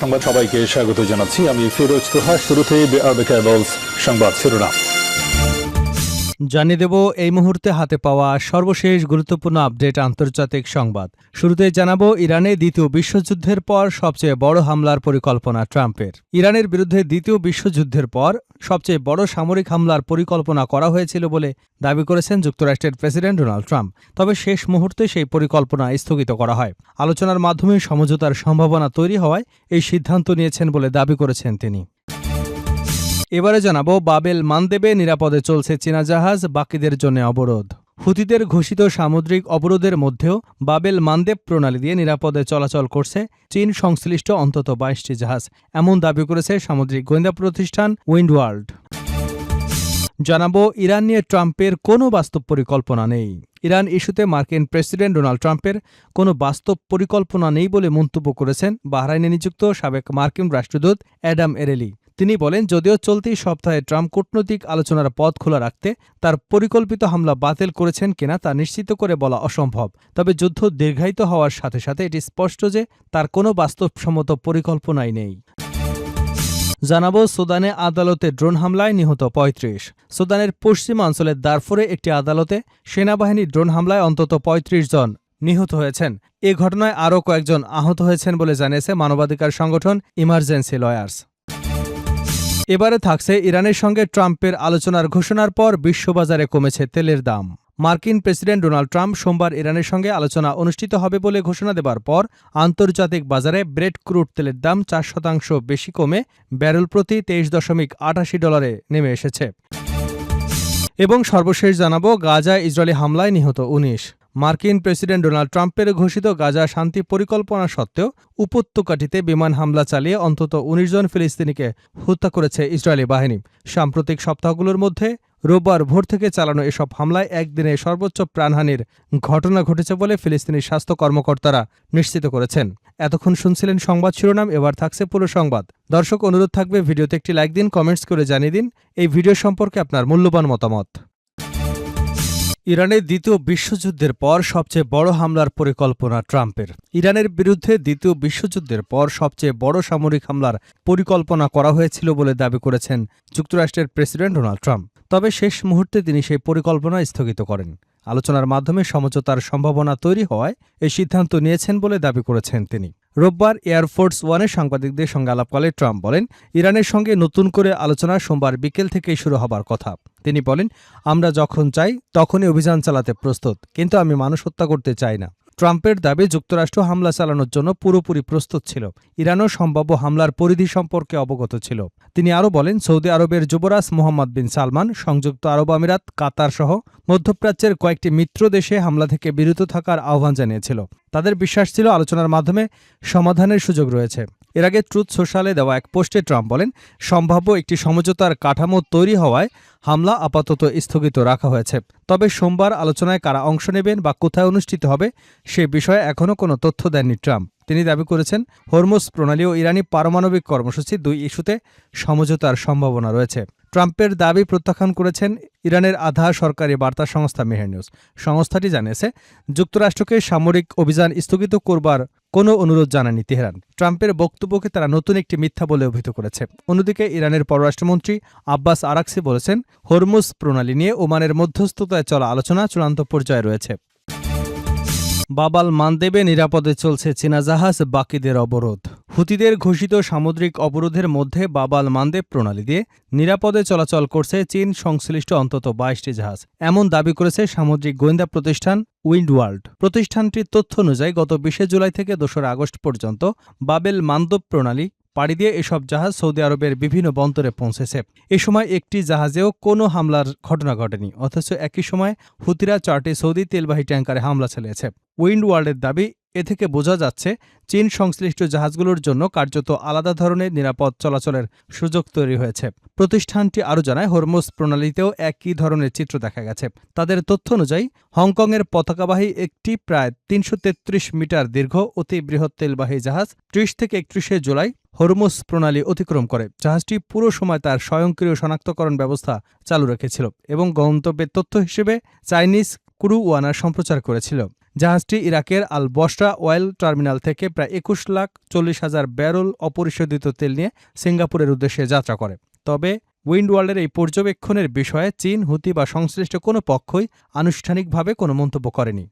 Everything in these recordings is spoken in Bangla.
সংবাদ সবাইকে স্বাগত জানাচ্ছি। আমি ফিরোজ তোহা। শুরুতেই সংবাদ শিরোনাম জানিয়ে দেব এই মুহূর্তে হাতে পাওয়া সর্বশেষ গুরুত্বপূর্ণ আপডেট আন্তর্জাতিক সংবাদ। শুরুতে জানাবো ইরানে দ্বিতীয় বিশ্বযুদ্ধের পর সবচেয়ে বড় হামলার পরিকল্পনা ট্রাম্পের। ইরানের বিরুদ্ধে দ্বিতীয় বিশ্বযুদ্ধের পর সবচেয়ে বড় সামরিক হামলার পরিকল্পনা করা হয়েছিল বলে দাবি করেছেন যুক্তরাষ্ট্রের প্রেসিডেন্ট ডোনাল্ড ট্রাম্প। তবে শেষ মুহূর্তে সেই পরিকল্পনা স্থগিত করা হয়। আলোচনার মাধ্যমে সমঝোতার সম্ভাবনা তৈরি হওয়ায় এই সিদ্ধান্ত নিয়েছেন বলে দাবি করেছেন তিনি। এবারে জানাবো বাবেল মানদেবে নিরাপদে চলছে চীনা জাহাজ, বাকিদের জন্য অবরোধ। হুতিদের ঘোষিত সামুদ্রিক অবরোধের মধ্যেও বাবেল মানদেব প্রণালী দিয়ে নিরাপদে চলাচল করছে চীন সংশ্লিষ্ট অন্তত ২২টি জাহাজ, এমন দাবি করেছে সামুদ্রিক গোয়েন্দা প্রতিষ্ঠান উইন্ডওয়ার্ল্ড। জানাবো ইরান নিয়ে ট্রাম্পের কোনো বাস্তব পরিকল্পনা নেই। ইরান ইস্যুতে মার্কিন প্রেসিডেন্ট ডোনাল্ড ট্রাম্পের কোনো বাস্তব পরিকল্পনা নেই বলে মন্তব্য করেছেন বাহরাইনে নিযুক্ত সাবেক মার্কিন রাষ্ট্রদূত অ্যাডাম এরেলি। তিনি বলেন, যদিও চলতি সপ্তাহে ট্রাম্প কূটনৈতিক আলোচনার পথ খোলা রাখতে তার পরিকল্পিত হামলা বাতিল করেছেন কিনা তা নিশ্চিত করে বলা অসম্ভব, তবে যুদ্ধ দীর্ঘায়িত হওয়ার সাথে সাথে এটি স্পষ্ট যে তার কোনো বাস্তবসম্মত পরিকল্পনাই নেই। জানাবো সুদানে আদালতে ড্রোন হামলায় নিহত ৩৫। সুদানের পশ্চিমাঞ্চলের দারফুরে একটি আদালতে সেনাবাহিনীর ড্রোন হামলায় অন্তত ৩৫ জন নিহত হয়েছেন। এ ঘটনায় আরও কয়েকজন আহত হয়েছেন বলে জানিয়েছে মানবাধিকার সংগঠন ইমার্জেন্সি লয়ার্স। এবারে থাকছে ইরানের সঙ্গে ট্রাম্পের আলোচনার ঘোষণার পর বিশ্ববাজারে কমেছে তেলের দাম। মার্কিন প্রেসিডেন্ট ডোনাল্ড ট্রাম্প সোমবার ইরানের সঙ্গে আলোচনা অনুষ্ঠিত হবে বলে ঘোষণা দেবার পর আন্তর্জাতিক বাজারে ব্রেড ক্রুড তেলের দাম ৪% বেশি কমে ব্যারেল প্রতি $২৩.৮৮ নেমে এসেছে। এবং সর্বশেষ জানাবো গাজায় ইসরায়েলি হামলায় নিহত ১৯। মার্কিন প্রেসিডেন্ট ডোনাল্ড ট্রাম্পের ঘোষিত গাজা শান্তি পরিকল্পনা সত্ত্বেও উপত্যকাটিতে বিমান হামলা চালিয়ে অন্তত ১৯ জন ফিলিস্তিনিকে হত্যা করেছে ইসরায়েলি বাহিনী। সাম্প্রতিক সপ্তাহগুলোর মধ্যে রোববার ভোর থেকে চালানো এসব হামলায় একদিনে সর্বোচ্চ প্রাণহানির ঘটনা ঘটেছে বলে ফিলিস্তিনি স্বাস্থ্য কর্মকর্তারা নিশ্চিত করেছেন। এতক্ষণ শুনছিলেন সংবাদ শিরোনাম, এবার থাকছে পুরো সংবাদ। দর্শক, অনুরোধ থাকবে ভিডিওতে একটি লাইক দিন, কমেন্টস করে জানিয়ে দিন এই ভিডিও সম্পর্কে আপনার মূল্যবান মতামত। ইরানের দ্বিতীয় বিশ্বযুদ্ধের পর সবচেয়ে বড় হামলার পরিকল্পনা ট্রাম্পের। ইরানের বিরুদ্ধে দ্বিতীয় বিশ্বযুদ্ধের পর সবচেয়ে বড় সামরিক হামলার পরিকল্পনা করা হয়েছিল বলে দাবি করেছেন যুক্তরাষ্ট্রের প্রেসিডেন্ট ডোনাল্ড ট্রাম্প। তবে শেষ মুহূর্তে তিনি সেই পরিকল্পনা স্থগিত করেন। আলোচনার মাধ্যমে সমঝোতার সম্ভাবনা তৈরি হওয়ায় এই সিদ্ধান্ত নিয়েছেন বলে দাবি করেছেন তিনি। রোববার এয়ারফোর্স ওয়ানে সাংবাদিকদের সঙ্গে আলাপকালে ট্রাম্প বলেন, ইরানের সঙ্গে নতুন করে আলোচনা সোমবার বিকেল থেকেই শুরু হবার কথা। তিনি বলেন, আমরা যখন চাই তখনই অভিযান চালাতে প্রস্তুত, কিন্তু আমি মানুষ হত্যা করতে চাই না। ট্রাম্পের দাবি যুক্তরাষ্ট্র হামলা চালানোর জন্য পুরোপুরি প্রস্তুত ছিল, ইরানও সম্ভাব্য হামলার পরিধি সম্পর্কে অবগত ছিল। তিনি আরও বলেন, সৌদি আরবের যুবরাজ মোহাম্মদ বিন সালমান, সংযুক্ত আরব আমিরাত, কাতার সহ মধ্যপ্রাচ্যের কয়েকটি মিত্র দেশে হামলা থেকে বিরত থাকার আহ্বান জানিয়েছিল। তাদের বিশ্বাস ছিল আলোচনার মাধ্যমে সমাধানের সুযোগ রয়েছে। এর আগে ট্রুথ সোশ্যালে দেওয়া এক পোস্টে ট্রাম্প বলেন, সম্ভাব্য একটি সমঝোতার কাঠামো তৈরি হওয়ায় হামলা আপাতত স্থগিত রাখা হয়েছে। তবে সোমবার আলোচনায় কারা অংশ নেবেন বা কোথায় অনুষ্ঠিত হবে সে বিষয়ে এখনও কোনো তথ্য দেননি ট্রাম্প। তিনি দাবি করেছেন, হরমুজ প্রণালী ও ইরানি পারমাণবিক কর্মসূচি দুই ইস্যুতে সমঝোতার সম্ভাবনা রয়েছে। ট্রাম্পের দাবি প্রত্যাখ্যান করেছেন ইরানের আধা সরকারি বার্তা সংস্থা মেহের নিউজ। সংস্থাটি জানিয়েছে, যুক্তরাষ্ট্রকে সামরিক অভিযান স্থগিত করবার কোনো অনুরোধ জানায়নি তেহরান। ট্রাম্পের বক্তব্যকে তারা নতুন একটি মিথ্যা বলে অভিহিত করেছে। অন্যদিকে ইরানের পররাষ্ট্রমন্ত্রী আব্বাস আরাকসি বলেছেন, হরমুজ প্রণালী নিয়ে ওমানের মধ্যস্থতায় চলা আলোচনা চূড়ান্ত পর্যায়ে রয়েছে। বাবাল মানদেবে নিরাপদে চলছে চীনা জাহাজ, বাকিদের অবরোধ। হুতিদের ঘোষিত সামুদ্রিক অবরোধের মধ্যে বাবাল মানদেব প্রণালী দিয়ে নিরাপদে চলাচল করছে চীন সংশ্লিষ্ট অন্তত ২২টি জাহাজ, এমন দাবি করেছে সামুদ্রিক গোয়েন্দা প্রতিষ্ঠান উইন্ডওয়ার্ল্ড। প্রতিষ্ঠানটির তথ্য অনুযায়ী গত ২০ জুলাই থেকে ২রা আগস্ট পর্যন্ত বাবেল মানদেব প্রণালী পাড়ি দিয়ে এসব জাহাজ সৌদি আরবের বিভিন্ন বন্দরে পৌঁছেছে। এ সময় একটি জাহাজেও কোনো হামলার ঘটনা ঘটেনি, অথচ একই সময় হুতিরা 4টি সৌদি তেলবাহী ট্যাঙ্কারে হামলা চালিয়েছে। উইন্ডওয়ার্ল্ডের দাবি, এ থেকে বোঝা যাচ্ছে চীন সংশ্লিষ্ট জাহাজগুলোর জন্য কার্যত আলাদা ধরনের নিরাপদ চলাচলের সুযোগ তৈরি হয়েছে। প্রতিষ্ঠানটি আরও জানায়, হরমুজ প্রণালীতেও একই ধরনের চিত্র দেখা গেছে। তাদের তথ্য অনুযায়ী হংকংয়ের পতাকাবাহী একটি প্রায় ৩৩৩ মিটার দীর্ঘ অতি বৃহৎ তেলবাহী জাহাজ ৩০ থেকে ৩১ জুলাই হরমুজ প্রণালী অতিক্রম করে। জাহাজটি পুরো সময় তার স্বয়ংক্রিয় শনাক্তকরণ ব্যবস্থা চালু রেখেছিল এবং গন্তব্যের তথ্য হিসেবে চাইনিজ ক্রু ওয়ানার সম্প্রচার করেছিল। জাহাজটি ইরাকের আল বসরা অয়েল টার্মিনাল থেকে প্রায় 21,40,000 ব্যারেল অপরিশোধিত তেল নিয়ে সিঙ্গাপুরের উদ্দেশ্যে যাত্রা করে। তবে উইন্ডওয়ার্ল্ডের এই পর্যবেক্ষণের বিষয়ে চীন, হুতি বা সংশ্লিষ্ট কোনো পক্ষই আনুষ্ঠানিকভাবে কোনো মন্তব্য করেনি।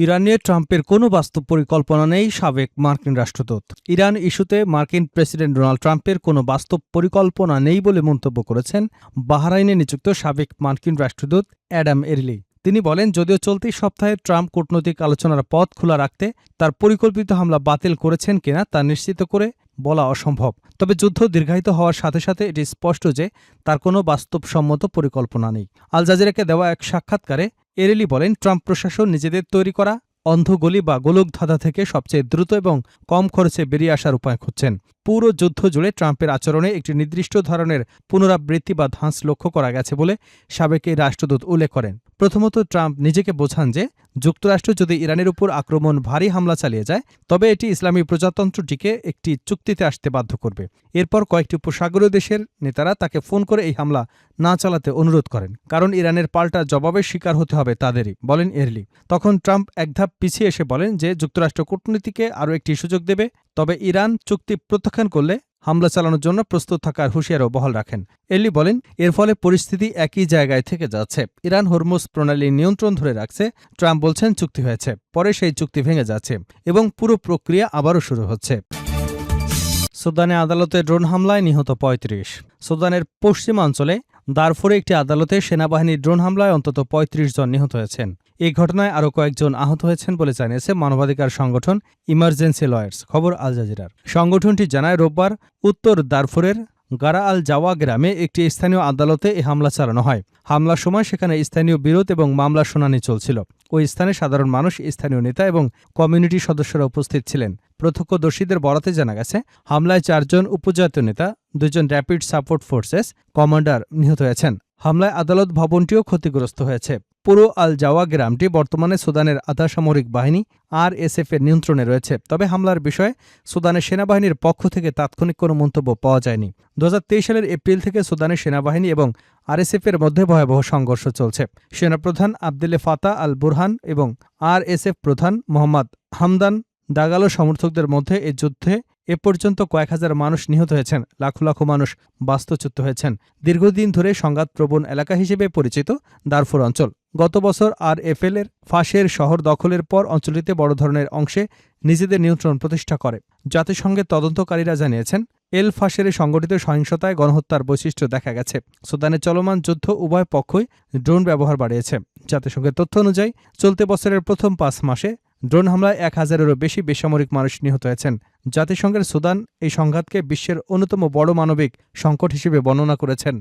ইরান নিয়ে ট্রাম্পের কোনো বাস্তব পরিকল্পনা নেই, সাবেক মার্কিন রাষ্ট্রদূত। ইরান ইস্যুতে মার্কিন প্রেসিডেন্ট ডোনাল্ড ট্রাম্পের কোনো বাস্তব পরিকল্পনা নেই বলে মন্তব্য করেছেন বাহরাইনে নিযুক্ত সাবেক মার্কিন রাষ্ট্রদূত অ্যাডাম এরলি। তিনি বলেন, যদিও চলতি সপ্তাহে ট্রাম্প কূটনৈতিক আলোচনার পথ খোলা রাখতে তার পরিকল্পিত হামলা বাতিল করেছেন কিনা তা নিশ্চিত করে বলা অসম্ভব। তবে যুদ্ধ দীর্ঘায়িত হওয়ার সাথে সাথে এটি স্পষ্ট যে তার কোনো বাস্তবসম্মত পরিকল্পনা নেই। আল জাজিরাকে দেওয়া এক সাক্ষাৎকারে এরেলি বলেন, ট্রাম্প প্রশাসন নিজেদের তৈরি করা অন্ধগলি বা গোলকধাঁধা থেকে সবচেয়ে দ্রুত এবং কম খরচে বেরিয়ে আসার উপায় খুঁজছেন। পুরো যুদ্ধ জুড়ে ট্রাম্পের আচরণে একটি নির্দিষ্ট ধরনের পুনরাবৃত্তি বা ধাঁচ লক্ষ্য করা গেছে বলে সাবেক এই রাষ্ট্রদূত উল্লেখ করেন। প্রথমত, ট্রাম্প নিজেকে বোঝান যে যুক্তরাষ্ট্র যদি ইরানের উপর আক্রমণ ভারী হামলা চালিয়ে যায় তবে এটি ইসলামী প্রজাতন্ত্রটিকে একটি চুক্তিতে আসতে বাধ্য করবে। এরপর কয়েকটি উপসাগরীয় দেশের নেতারা তাকে ফোন করে এই হামলা না চালাতে অনুরোধ করেন, কারণ ইরানের পাল্টা জবাবের শিকার হতে হবে তাদেরই, বলেন এরলি। তখন ট্রাম্প এক ধাপ পিছিয়ে এসে বলেন যে যুক্তরাষ্ট্র কূটনীতিকে আরও একটি সুযোগ দেবে, তবে ইরান চুক্তি প্রত্যাখ্যান করলে হামলা চালানোর জন্য প্রস্তুত থাকার হুঁশিয়ারও বহাল রাখেন। এরলি বলেন, এর ফলে পরিস্থিতি একই জায়গায় থেকে যাচ্ছে। ইরান হরমুজ প্রণালীর নিয়ন্ত্রণ ধরে রাখছে। ট্রাম্প বলছেন চুক্তি হয়েছে, পরে সেই চুক্তি ভেঙে যাচ্ছে এবং পুরো প্রক্রিয়া আবারও শুরু হচ্ছে। সুদানে আদালতে ড্রোন হামলায় নিহত ৩৫। সুদানের পশ্চিমাঞ্চলে দারফুরে একটি আদালতে সেনাবাহিনীর ড্রোন হামলায় অন্তত ৩৫ জন নিহত হয়েছেন। এই ঘটনায় আরও কয়েকজন আহত হয়েছেন বলে জানিয়েছে মানবাধিকার সংগঠন ইমার্জেন্সি লয়ার্স। খবর আল জাজিরার। সংগঠনটি জানায়, রোববার উত্তর দারফুরের গারা আল জাওয়া গ্রামে একটি স্থানীয় আদালতে এই হামলা চালানো হয়। হামলার সময় সেখানে স্থানীয় বিরোধ এবং মামলার শুনানি চলছিল। ওই স্থানে সাধারণ মানুষ, স্থানীয় নেতা এবং কমিউনিটি সদস্যরা উপস্থিত ছিলেন। প্রত্যক্ষদর্শীদের বরাতে জানা গেছে, হামলায় 4 জন উপজাতীয় নেতা, 2 জন র্যাপিড সাপোর্ট ফোর্সেস কমান্ডার নিহত হয়েছেন। হামলায় আদালত ভবনটিও ক্ষতিগ্রস্ত হয়েছে। পুরো আল জাওয়া গ্রামটি বর্তমানে সুদানের আধা সামরিক বাহিনী RSF এর নিয়ন্ত্রণে রয়েছে। তবে হামলার বিষয়ে সুদানের সেনাবাহিনীর পক্ষ থেকে তাৎক্ষণিক কোনো মন্তব্য পাওয়া যায়নি। 2023 সালের এপ্রিল থেকে সুদানের সেনাবাহিনী এবং RSF এর মধ্যে ভয়াবহ সংঘর্ষ চলছে। সেনাপ্রধান আবদেলে ফাতা আল বুরহান এবং RSF প্রধান মোহাম্মদ হামদান দাগালো সমর্থকদের মধ্যে এই যুদ্ধে এ পর্যন্ত কয়েক হাজার মানুষ নিহত হয়েছেন, লাখো লাখো মানুষ বাস্তুচ্যুত হয়েছেন। দীর্ঘদিন ধরে সংঘাতপ্রবণ এলাকা হিসেবে পরিচিত দারফুর অঞ্চল গত বছর RFL এর ফাঁসের শহর দখলের পর অঞ্চলটিতে বড় ধরনের অংশে নিজেদের নিয়ন্ত্রণ প্রতিষ্ঠা করে। জাতিসংঘের তদন্তকারীরা জানিয়েছেন, এল ফাঁসের সংগঠিত সহিংসতায় গণহত্যার বৈশিষ্ট্য দেখা গেছে। সুদানে চলমান যুদ্ধ উভয় পক্ষই ড্রোন ব্যবহার বাড়িয়েছে। জাতিসংঘের তথ্য অনুযায়ী চলতি বছরের প্রথম 5 মাসে ড্রোন হামলায় 1000-এরও বেশি বেসামরিক মানুষ নিহত হয়েছেন। জাতিসংঘের সুদান এই সংঘাতকে বিশ্বের অন্যতম বড় মানবিক সংকট হিসেবে বর্ণনা করেছেন।